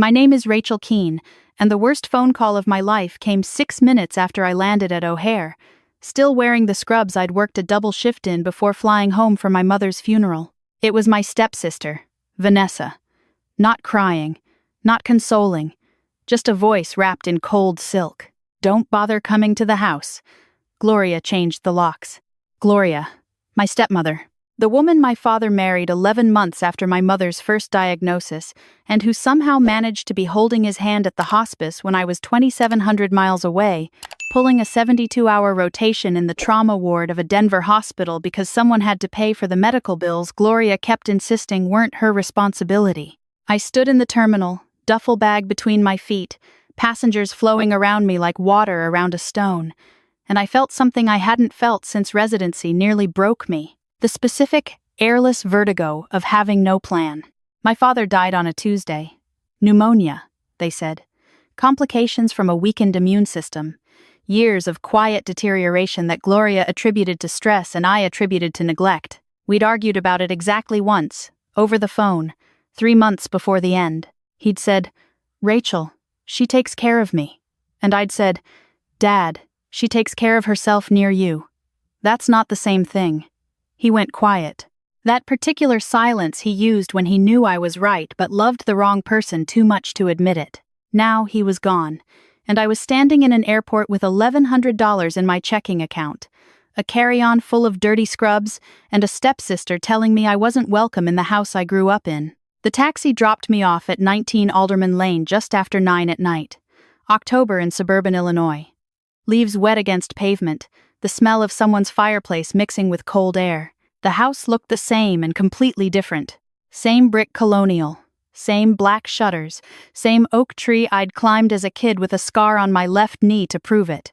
My name is Rachel Keene, and the worst phone call of my life came 6 minutes after I landed at O'Hare, still wearing the scrubs I'd worked a double shift in before flying home for my mother's funeral. It was my stepsister, Vanessa. Not crying, not consoling, just a voice wrapped in cold silk. "Don't bother coming to the house." Gloria changed the locks. Gloria, my stepmother. The woman my father married 11 months after my mother's first diagnosis, and who somehow managed to be holding his hand at the hospice when I was 2,700 miles away, pulling a 72-hour rotation in the trauma ward of a Denver hospital because someone had to pay for the medical bills Gloria kept insisting weren't her responsibility. I stood in the terminal, duffel bag between my feet, passengers flowing around me like water around a stone, and I felt something I hadn't felt since residency nearly broke me. The specific, airless vertigo of having no plan. My father died on a Tuesday. Pneumonia, they said. Complications from a weakened immune system. Years of quiet deterioration that Gloria attributed to stress and I attributed to neglect. We'd argued about it exactly once, over the phone, 3 months before the end. He'd said, "Rachel, she takes care of me." And I'd said, "Dad, she takes care of herself near you." That's not the same thing. He went quiet. That particular silence he used when he knew I was right but loved the wrong person too much to admit it. Now he was gone, and I was standing in an airport with $1,100 in my checking account, a carry-on full of dirty scrubs, and a stepsister telling me I wasn't welcome in the house I grew up in. The taxi dropped me off at 19 Alderman Lane just after 9 at night. October in suburban Illinois. Leaves wet against pavement, the smell of someone's fireplace mixing with cold air. The house looked the same and completely different. Same brick colonial. Same black shutters. Same oak tree I'd climbed as a kid with a scar on my left knee to prove it.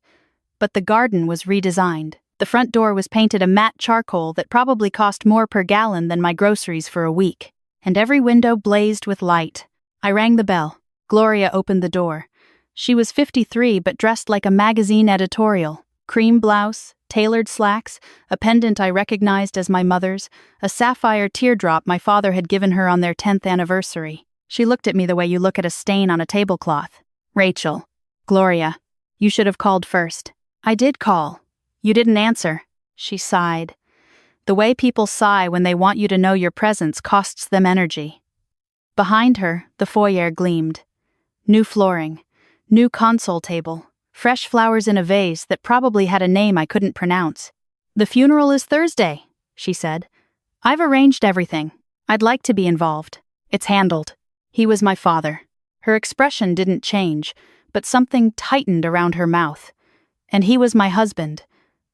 But the garden was redesigned. The front door was painted a matte charcoal that probably cost more per gallon than my groceries for a week. And every window blazed with light. I rang the bell. Gloria opened the door. She was 53 but dressed like a magazine editorial. Cream blouse, tailored slacks, a pendant I recognized as my mother's, a sapphire teardrop my father had given her on their 10th anniversary. She looked at me the way you look at a stain on a tablecloth. "Rachel." "Gloria, you should have called first." "I did call. You didn't answer." She sighed. The way people sigh when they want you to know your presence costs them energy. Behind her, the foyer gleamed. New flooring, new console table, fresh flowers in a vase that probably had a name I couldn't pronounce. "The funeral is Thursday," she said. "I've arranged everything. I'd like to be involved. It's handled." He was my father. Her expression didn't change, but something tightened around her mouth. And he was my husband.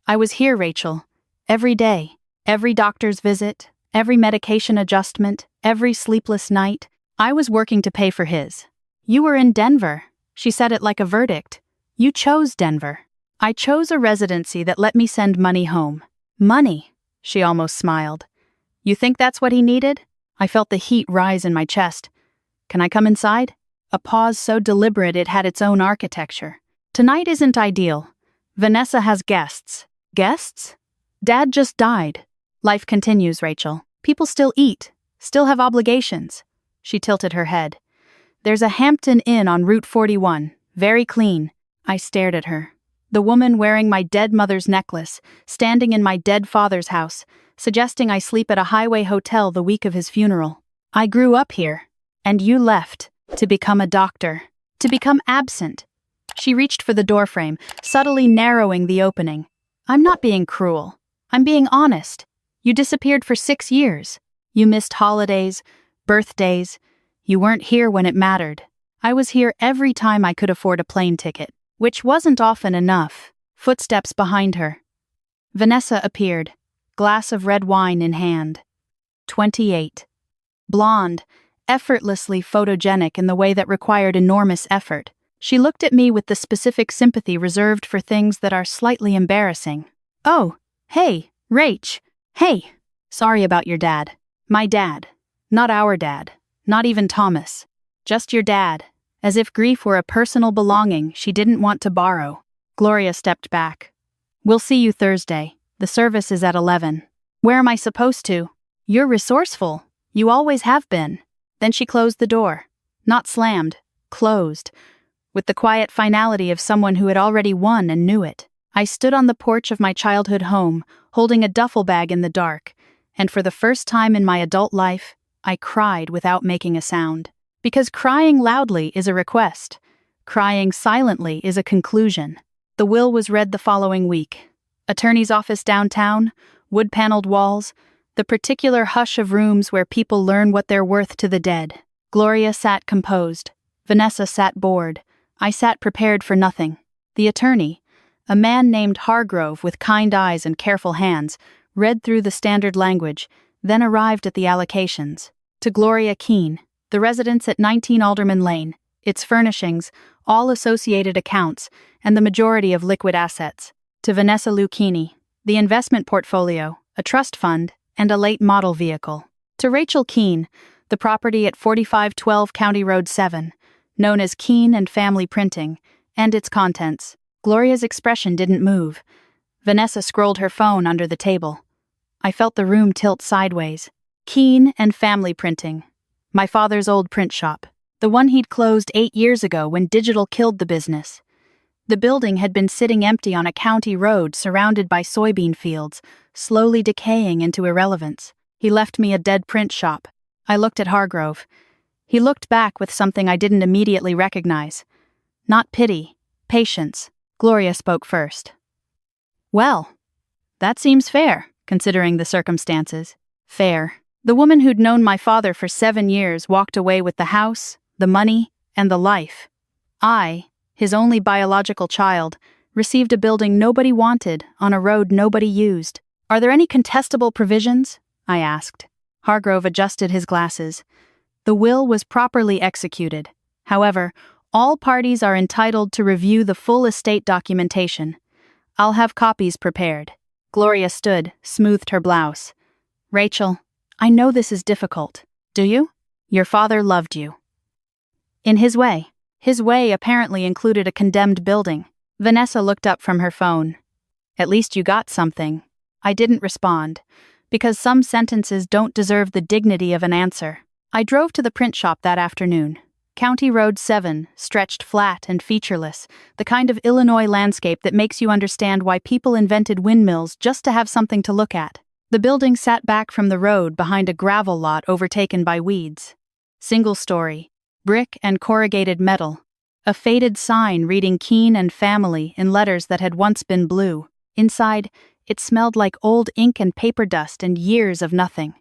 I was here, Rachel. Every day. Every doctor's visit. Every medication adjustment. Every sleepless night. I was working to pay for his. "You were in Denver." She said it like a verdict. "You chose Denver." "I chose a residency that let me send money home." "Money," she almost smiled. "You think that's what he needed?" I felt the heat rise in my chest. "Can I come inside?" A pause so deliberate it had its own architecture. "Tonight isn't ideal. Vanessa has guests." "Guests?" "Dad just died." "Life continues, Rachel. People still eat, still have obligations." She tilted her head. "There's a Hampton Inn on Route 41, very clean." I stared at her. The woman wearing my dead mother's necklace, standing in my dead father's house, suggesting I sleep at a highway hotel the week of his funeral. "I grew up here. And you left. To become a doctor. To become absent." She reached for the doorframe, subtly narrowing the opening. "I'm not being cruel. I'm being honest. You disappeared for 6 years. You missed holidays, birthdays. You weren't here when it mattered. I was here every time I could afford a plane ticket. Which wasn't often enough." Footsteps behind her. Vanessa appeared, glass of red wine in hand. 28. Blonde, effortlessly photogenic in the way that required enormous effort. She looked at me with the specific sympathy reserved for things that are slightly embarrassing. "Oh, hey, Rach. Hey. Sorry about your dad." "My dad. Not our dad. Not even Thomas. Just your dad." As if grief were a personal belonging she didn't want to borrow. Gloria stepped back. "We'll see you Thursday. The service is at 11. "Where am I supposed to?" "You're resourceful. You always have been." Then she closed the door. Not slammed, closed, with the quiet finality of someone who had already won and knew it. I stood on the porch of my childhood home, holding a duffel bag in the dark, and for the first time in my adult life, I cried without making a sound. Because crying loudly is a request. Crying silently is a conclusion. The will was read the following week. Attorney's office downtown, wood-paneled walls, the particular hush of rooms where people learn what they're worth to the dead. Gloria sat composed. Vanessa sat bored. I sat prepared for nothing. The attorney, a man named Hargrove with kind eyes and careful hands, read through the standard language, then arrived at the allocations. To Gloria Keene, the residence at 19 Alderman Lane, its furnishings, all associated accounts, and the majority of liquid assets. To Vanessa Lucchini, the investment portfolio, a trust fund, and a late model vehicle. To Rachel Keene, the property at 4512 County Road 7, known as Keene and Family Printing, and its contents. Gloria's expression didn't move. Vanessa scrolled her phone under the table. I felt the room tilt sideways. Keene and Family Printing. My father's old print shop. The one he'd closed 8 years ago when digital killed the business. The building had been sitting empty on a county road surrounded by soybean fields, slowly decaying into irrelevance. He left me a dead print shop. I looked at Hargrove. He looked back with something I didn't immediately recognize. Not pity, patience. Gloria spoke first. Well, that seems fair, considering the circumstances. Fair. The woman who'd known my father for 7 years walked away with the house, the money, and the life. I, his only biological child, received a building nobody wanted on a road nobody used. Are there any contestable provisions? I asked. Hargrove adjusted his glasses. The will was properly executed. However, all parties are entitled to review the full estate documentation. I'll have copies prepared. Gloria stood, smoothed her blouse. Rachel, I know this is difficult. Do you? Your father loved you. In his way. His way apparently included a condemned building. Vanessa looked up from her phone. At least you got something. I didn't respond, because some sentences don't deserve the dignity of an answer. I drove to the print shop that afternoon. County Road 7 stretched flat and featureless, the kind of Illinois landscape that makes you understand why people invented windmills just to have something to look at. The building sat back from the road behind a gravel lot overtaken by weeds. Single story, brick and corrugated metal. A faded sign reading Keene and Family in letters that had once been blue. Inside, it smelled like old ink and paper dust and years of nothing.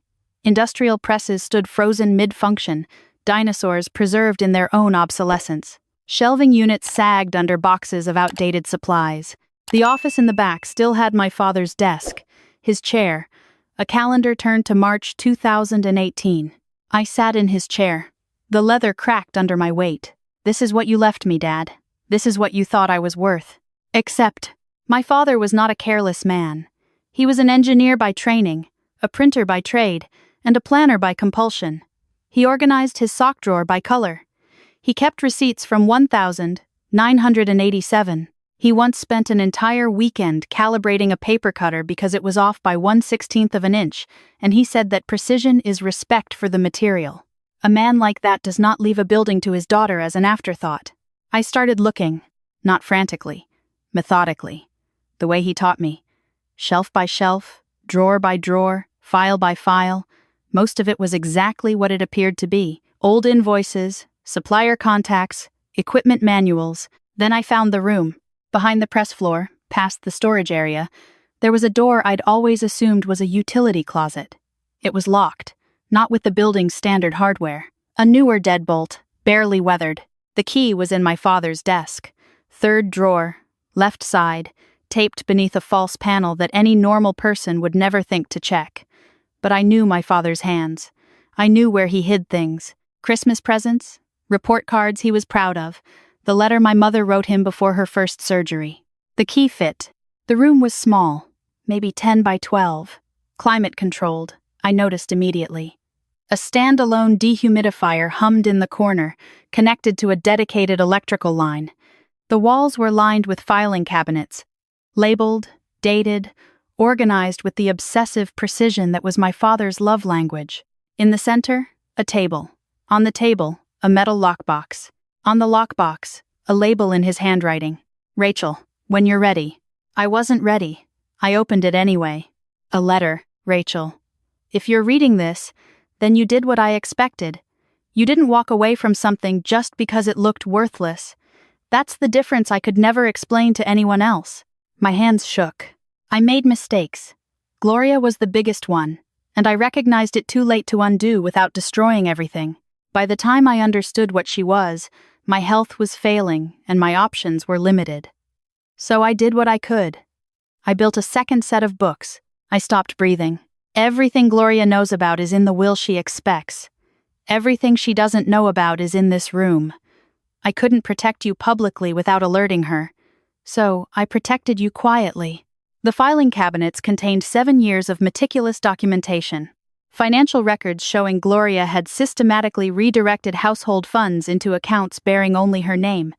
Industrial presses stood frozen mid-function, dinosaurs preserved in their own obsolescence. Shelving units sagged under boxes of outdated supplies. The office in the back still had my father's desk, his chair, a calendar turned to March 2018. I sat in his chair. The leather cracked under my weight. This is what you left me, Dad. This is what you thought I was worth. Except, my father was not a careless man. He was an engineer by training, a printer by trade, and a planner by compulsion. He organized his sock drawer by color. He kept receipts from 1,987. He once spent an entire weekend calibrating a paper cutter because it was off by 1/16 of an inch, and he said that precision is respect for the material. A man like that does not leave a building to his daughter as an afterthought. I started looking, not frantically, methodically, the way he taught me. Shelf by shelf, drawer by drawer, file by file. Most of it was exactly what it appeared to be. Old invoices, supplier contacts, equipment manuals. Then I found the room. Behind the press floor, past the storage area, there was a door I'd always assumed was a utility closet. It was locked, not with the building's standard hardware. A newer deadbolt, barely weathered. The key was in my father's desk. 3rd drawer, left side, taped beneath a false panel that any normal person would never think to check. But I knew my father's hands. I knew where he hid things. Christmas presents, report cards he was proud of, the letter my mother wrote him before her first surgery. The key fit. The room was small, maybe 10 by 12. Climate-controlled, I noticed immediately. A standalone dehumidifier hummed in the corner, connected to a dedicated electrical line. The walls were lined with filing cabinets, labeled, dated, organized with the obsessive precision that was my father's love language. In the center, a table. On the table, a metal lockbox. On the lockbox, a label in his handwriting. Rachel, when you're ready. I wasn't ready. I opened it anyway. A letter, Rachel. If you're reading this, then you did what I expected. You didn't walk away from something just because it looked worthless. That's the difference I could never explain to anyone else. My hands shook. I made mistakes. Gloria was the biggest one, and I recognized it too late to undo without destroying everything. By the time I understood what she was, my health was failing and my options were limited. So I did what I could. I built a second set of books. I stopped breathing. Everything Gloria knows about is in the will she expects. Everything she doesn't know about is in this room. I couldn't protect you publicly without alerting her, so I protected you quietly. The filing cabinets contained 7 years of meticulous documentation. Financial records showing Gloria had systematically redirected household funds into accounts bearing only her name.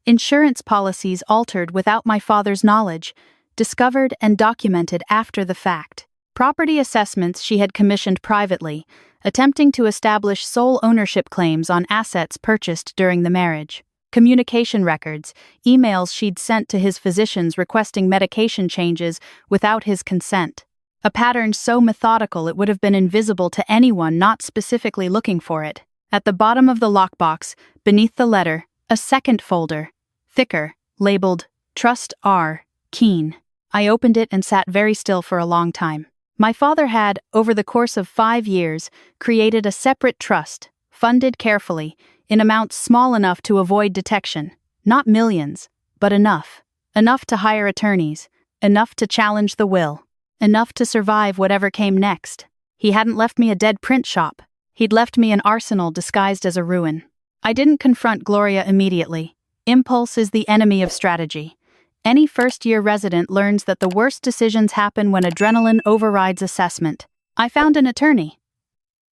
Insurance policies altered without my father's knowledge, discovered and documented after the fact. Property assessments she had commissioned privately, attempting to establish sole ownership claims on assets purchased during the marriage. Communication records, emails she'd sent to his physicians requesting medication changes without his consent. A pattern so methodical it would have been invisible to anyone not specifically looking for it. At the bottom of the lockbox, beneath the letter, a second folder, thicker, labeled Trust R. Keene. I opened it and sat very still for a long time. My father had, over the course of 5 years, created a separate trust, funded carefully, in amounts small enough to avoid detection. Not millions, but enough. Enough to hire attorneys, enough to challenge the will. Enough to survive whatever came next. He hadn't left me a dead print shop. He'd left me an arsenal disguised as a ruin. I didn't confront Gloria immediately. Impulse is the enemy of strategy. Any first-year resident learns that the worst decisions happen when adrenaline overrides assessment. I found an attorney.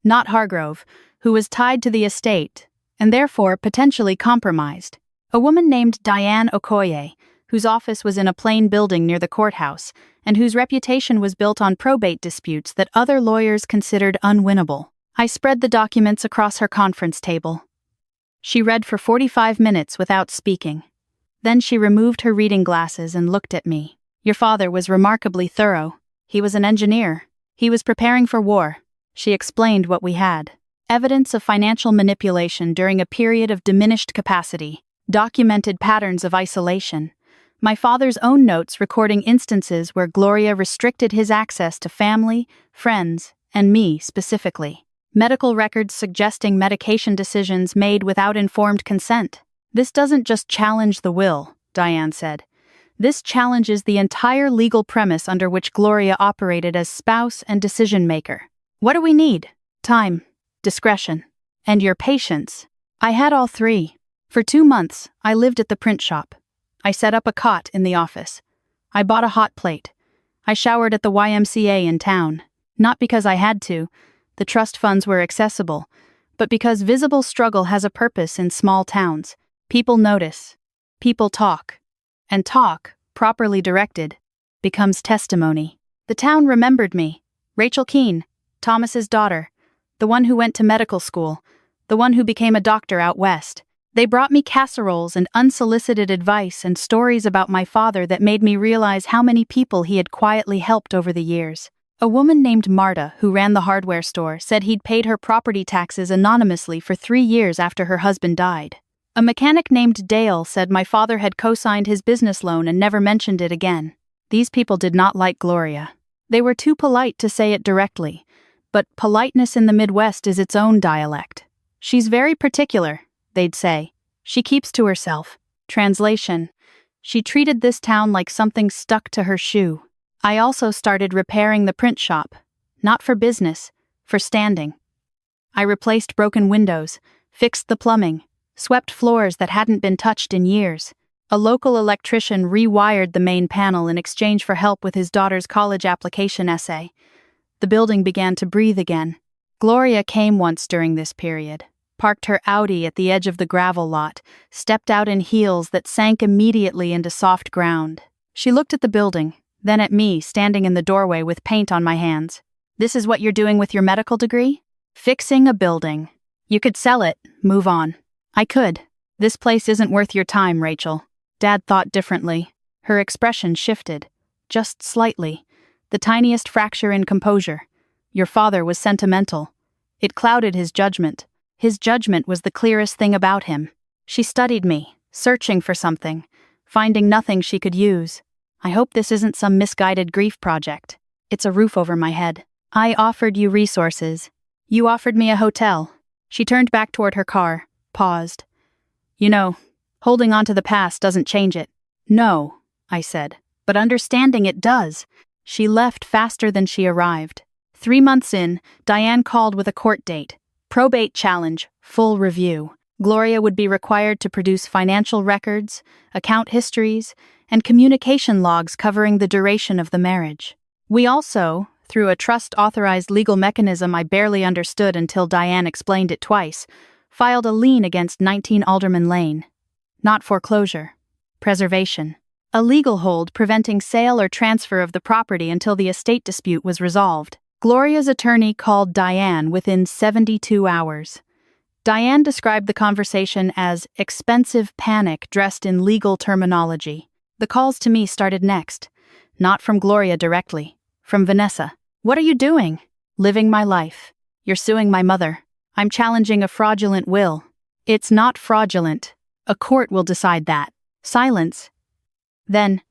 Not Hargrove, who was tied to the estate, and therefore potentially compromised. A woman named Diane Okoye, whose office was in a plain building near the courthouse, and whose reputation was built on probate disputes that other lawyers considered unwinnable. I spread the documents across her conference table. She read for 45 minutes without speaking. Then she removed her reading glasses and looked at me. Your father was remarkably thorough. He was an engineer. He was preparing for war. She explained what we had. Evidence of financial manipulation during a period of diminished capacity. Documented patterns of isolation. My father's own notes recording instances where Gloria restricted his access to family, friends, and me specifically. Medical records suggesting medication decisions made without informed consent. This doesn't just challenge the will, Diane said. This challenges the entire legal premise under which Gloria operated as spouse and decision-maker. What do we need? Time, discretion, and your patience. I had all three. For 2 months, I lived at the print shop. I set up a cot in the office. I bought a hot plate. I showered at the YMCA in town. Not because I had to. The trust funds were accessible. But because visible struggle has a purpose in small towns. People notice. People talk. And talk, properly directed, becomes testimony. The town remembered me. Rachel Keene, Thomas's daughter. The one who went to medical school. The one who became a doctor out west. They brought me casseroles and unsolicited advice and stories about my father that made me realize how many people he had quietly helped over the years. A woman named Marta, who ran the hardware store, said he'd paid her property taxes anonymously for 3 years after her husband died. A mechanic named Dale said my father had co-signed his business loan and never mentioned it again. These people did not like Gloria. They were too polite to say it directly, but politeness in the Midwest is its own dialect. She's very particular, they'd say. She keeps to herself. Translation: she treated this town like something stuck to her shoe. I also started repairing the print shop. Not for business, for standing. I replaced broken windows, fixed the plumbing, swept floors that hadn't been touched in years. A local electrician rewired the main panel in exchange for help with his daughter's college application essay. The building began to breathe again. Gloria came once during this period, parked her Audi at the edge of the gravel lot, stepped out in heels that sank immediately into soft ground. She looked at the building, then at me standing in the doorway with paint on my hands. This is what you're doing with your medical degree? Fixing a building. You could sell it, move on. I could. This place isn't worth your time, Rachel. Dad thought differently. Her expression shifted. Just slightly. The tiniest fracture in composure. Your father was sentimental. It clouded his judgment. His judgment was the clearest thing about him. She studied me, searching for something, finding nothing she could use. I hope this isn't some misguided grief project. It's a roof over my head. I offered you resources. You offered me a hotel. She turned back toward her car, paused. You know, holding on to the past doesn't change it. No, I said, but understanding it does. She left faster than she arrived. 3 months in, Diane called with a court date. Probate challenge, full review. Gloria would be required to produce financial records, account histories, and communication logs covering the duration of the marriage. We also, through a trust-authorized legal mechanism I barely understood until Diane explained it twice, filed a lien against 19 Alderman Lane. Not foreclosure. Preservation. A legal hold preventing sale or transfer of the property until the estate dispute was resolved. Gloria's attorney called Diane within 72 hours. Diane described the conversation as expensive panic dressed in legal terminology. The calls to me started next. Not from Gloria directly. From Vanessa. What are you doing? Living my life. You're suing my mother. I'm challenging a fraudulent will. It's not fraudulent. A court will decide that. Silence. Then,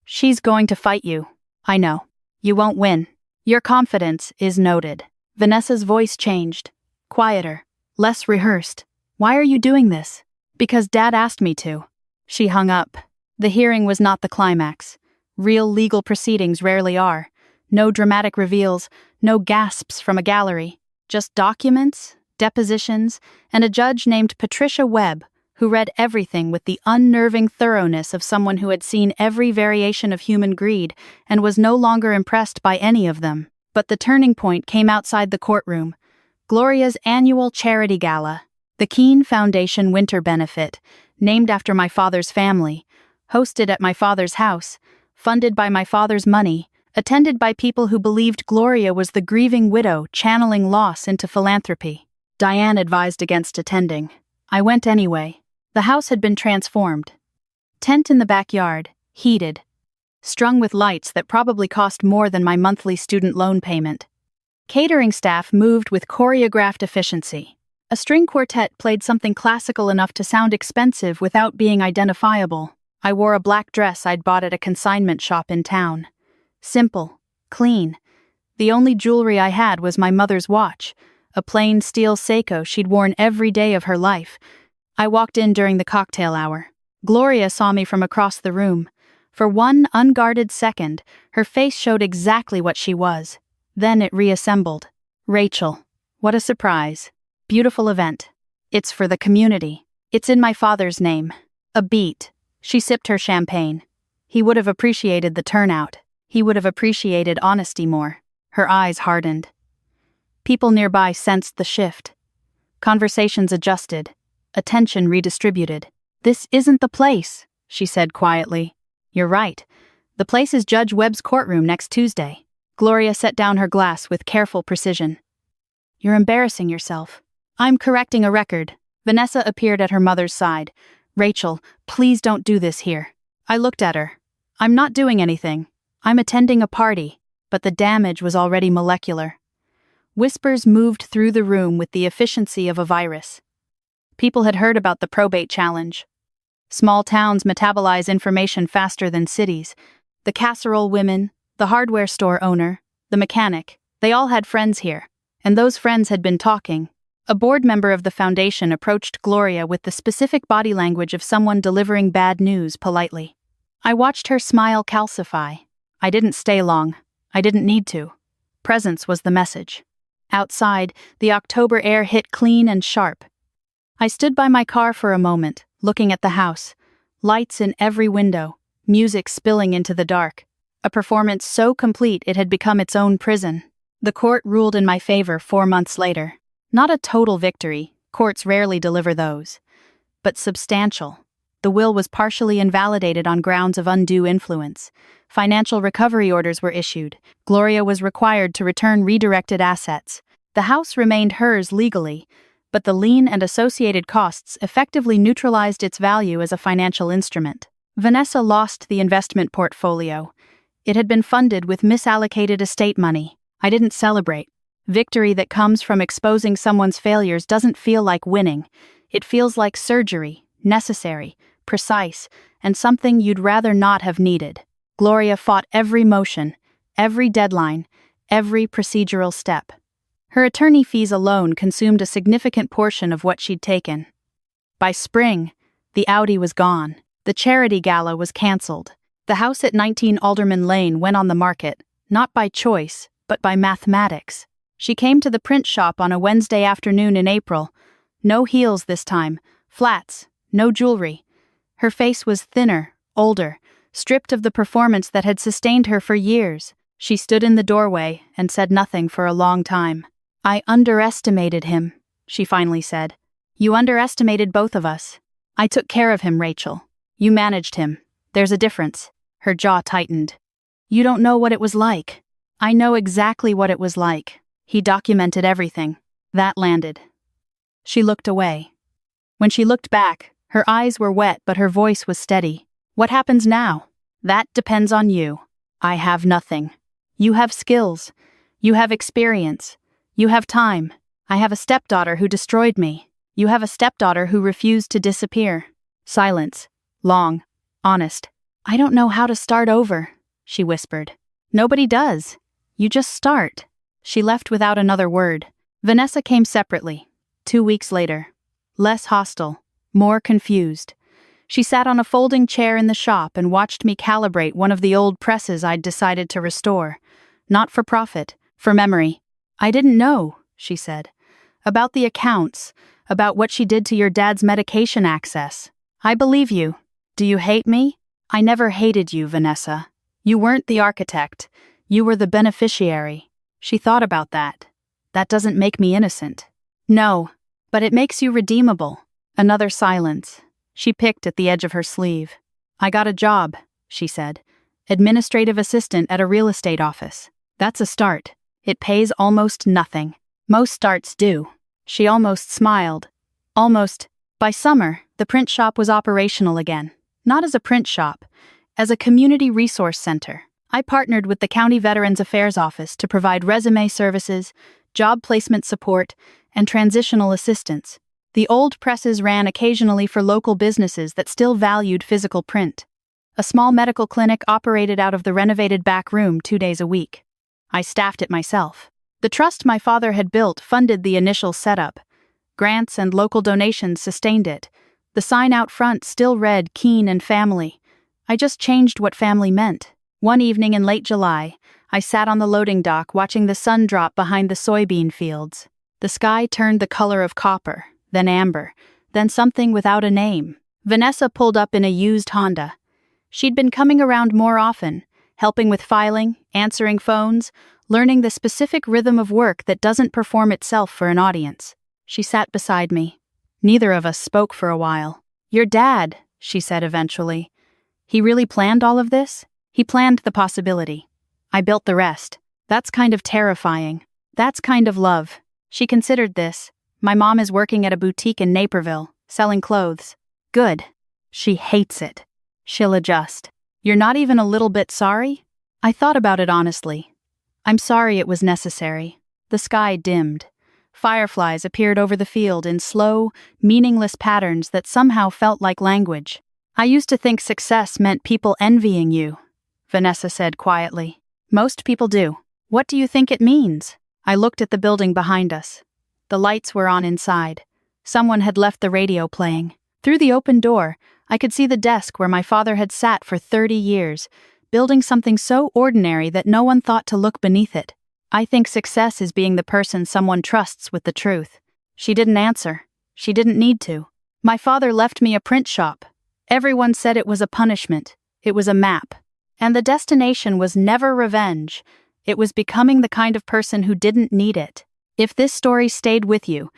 she's going to fight you. I know. You won't win. Your confidence is noted. Vanessa's voice changed. Quieter. Less rehearsed. Why are you doing this? Because Dad asked me to. She hung up. The hearing was not the climax. Real legal proceedings rarely are. No dramatic reveals, no gasps from a gallery. Just documents, depositions, and a judge named Patricia Webb, who read everything with the unnerving thoroughness of someone who had seen every variation of human greed and was no longer impressed by any of them. But the turning point came outside the courtroom. Gloria's annual charity gala, the Keene Foundation Winter Benefit, named after my father's family, hosted at my father's house, funded by my father's money, attended by people who believed Gloria was the grieving widow channeling loss into philanthropy. Diane advised against attending. I went anyway. The house had been transformed. Tent in the backyard, heated. Strung with lights that probably cost more than my monthly student loan payment. Catering staff moved with choreographed efficiency. A string quartet played something classical enough to sound expensive without being identifiable. I wore a black dress I'd bought at a consignment shop in town. Simple, clean. The only jewelry I had was my mother's watch, a plain steel Seiko she'd worn every day of her life. I walked in during the cocktail hour. Gloria saw me from across the room. For one unguarded second, her face showed exactly what she was. Then it reassembled. Rachel. What a surprise. Beautiful event. It's for the community. It's in my father's name. A beat. She sipped her champagne. He would have appreciated the turnout. He would have appreciated honesty more. Her eyes hardened. People nearby sensed the shift. Conversations adjusted. Attention redistributed. This isn't the place, she said quietly. You're right. The place is Judge Webb's courtroom next Tuesday. Gloria set down her glass with careful precision. You're embarrassing yourself. I'm correcting a record. Vanessa appeared at her mother's side. Rachel, please don't do this here. I looked at her. I'm not doing anything. I'm attending a party, but the damage was already molecular. Whispers moved through the room with the efficiency of a virus. People had heard about the probate challenge. Small towns metabolize information faster than cities. The casserole women, the hardware store owner, the mechanic, they all had friends here, and those friends had been talking. A board member of the foundation approached Gloria with the specific body language of someone delivering bad news politely. I watched her smile calcify. I didn't stay long. I didn't need to. Presence was the message. Outside, the October air hit clean and sharp. I stood by my car for a moment, looking at the house. Lights in every window, music spilling into the dark. A performance so complete it had become its own prison. The court ruled in my favor 4 months later. Not a total victory, courts rarely deliver those. But substantial. The will was partially invalidated on grounds of undue influence. Financial recovery orders were issued. Gloria was required to return redirected assets. The house remained hers legally, but the lien and associated costs effectively neutralized its value as a financial instrument. Vanessa lost the investment portfolio. It had been funded with misallocated estate money. I didn't celebrate. Victory that comes from exposing someone's failures doesn't feel like winning. It feels like surgery, necessary, precise, and something you'd rather not have needed. Gloria fought every motion, every deadline, every procedural step. Her attorney fees alone consumed a significant portion of what she'd taken. By spring, the Audi was gone. The charity gala was cancelled. The house at 19 Alderman Lane went on the market, not by choice, but by mathematics. She came to the print shop on a Wednesday afternoon in April. No heels this time, flats, no jewelry. Her face was thinner, older, stripped of the performance that had sustained her for years. She stood in the doorway and said nothing for a long time. "I underestimated him," she finally said. "You underestimated both of us. I took care of him, Rachel. You managed him. There's a difference." Her jaw tightened. "You don't know what it was like." "I know exactly what it was like. He documented everything." That landed. She looked away. When she looked back, her eyes were wet but her voice was steady. "What happens now? That depends on you. I have nothing. You have skills. You have experience. You have time. I have a stepdaughter who destroyed me. You have a stepdaughter who refused to disappear." Silence. Long. Honest. "I don't know how to start over," she whispered. "Nobody does. You just start." She left without another word. Vanessa came separately, 2 weeks later. Less hostile, more confused. She sat on a folding chair in the shop and watched me calibrate one of the old presses I'd decided to restore. Not for profit, for memory. "I didn't know," she said. "About the accounts, about what she did to your dad's medication access. I believe you. Do you hate me?" "I never hated you, Vanessa. You weren't the architect. You were the beneficiary." She thought about that. "That doesn't make me innocent." "No, but it makes you redeemable." Another silence. She picked at the edge of her sleeve. "I got a job," she said. "Administrative assistant at a real estate office. That's a start. It pays almost nothing. Most starts do." She almost smiled. Almost. By summer, the print shop was operational again. Not as a print shop, as a community resource center. I partnered with the County Veterans Affairs Office to provide resume services, job placement support, and transitional assistance. The old presses ran occasionally for local businesses that still valued physical print. A small medical clinic operated out of the renovated back room 2 days a week. I staffed it myself. The trust my father had built funded the initial setup. Grants and local donations sustained it. The sign out front still read Keene and Family. I just changed what family meant. One evening in late July, I sat on the loading dock watching the sun drop behind the soybean fields. The sky turned the color of copper, then amber, then something without a name. Vanessa pulled up in a used Honda. She'd been coming around more often, helping with filing, answering phones, learning the specific rhythm of work that doesn't perform itself for an audience. She sat beside me. Neither of us spoke for a while. "Your dad," she said eventually. "He really planned all of this? He planned the possibility. I built the rest. That's kind of terrifying. That's kind of love." She considered this. "My mom is working at a boutique in Naperville, selling clothes." "Good. She hates it." "She'll adjust." "You're not even a little bit sorry?" I thought about it honestly. I'm sorry it was necessary. The sky dimmed. Fireflies appeared over the field in slow, meaningless patterns that somehow felt like language. "I used to think success meant people envying you," Vanessa said quietly. "Most people do. What do you think it means?" I looked at the building behind us. The lights were on inside. Someone had left the radio playing. Through the open door, I could see the desk where my father had sat for 30 years, building something so ordinary that no one thought to look beneath it. "I think success is being the person someone trusts with the truth." She didn't answer. She didn't need to. "My father left me a print shop. Everyone said it was a punishment. It was a map. And the destination was never revenge. It was becoming the kind of person who didn't need it. If this story stayed with you,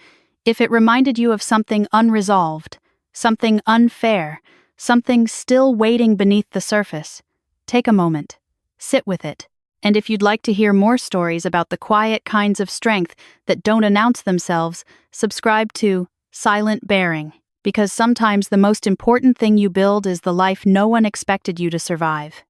if it reminded you of something unresolved, something unfair, something still waiting beneath the surface, take a moment. Sit with it. And if you'd like to hear more stories about the quiet kinds of strength that don't announce themselves, subscribe to Silent Bearing, because sometimes the most important thing you build is the life no one expected you to survive.